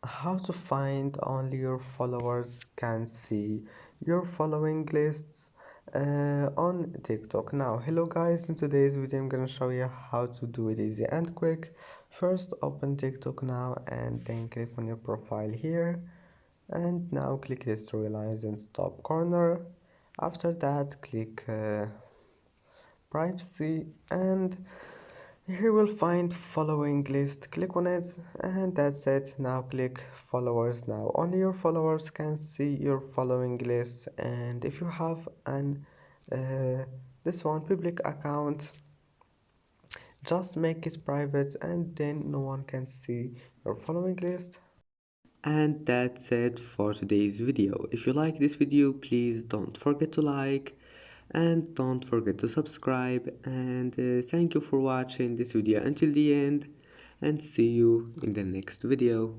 How to find only your followers can see your following lists on TikTok. Now, hello guys, in today's video I'm gonna show you how to do it easy and quick. First, open TikTok now and then click on your profile here, and now click the three lines in the top corner. After that, click privacy, and here you will find following list. Click on it and that's it. Now click followers. Now only your followers can see your following list, and if you have an this one public account, just make it private and then no one can see your following list. And that's it for today's video. If you like this video, please don't forget to like and don't forget to subscribe, and thank you for watching this video until the end, and see you in the next video.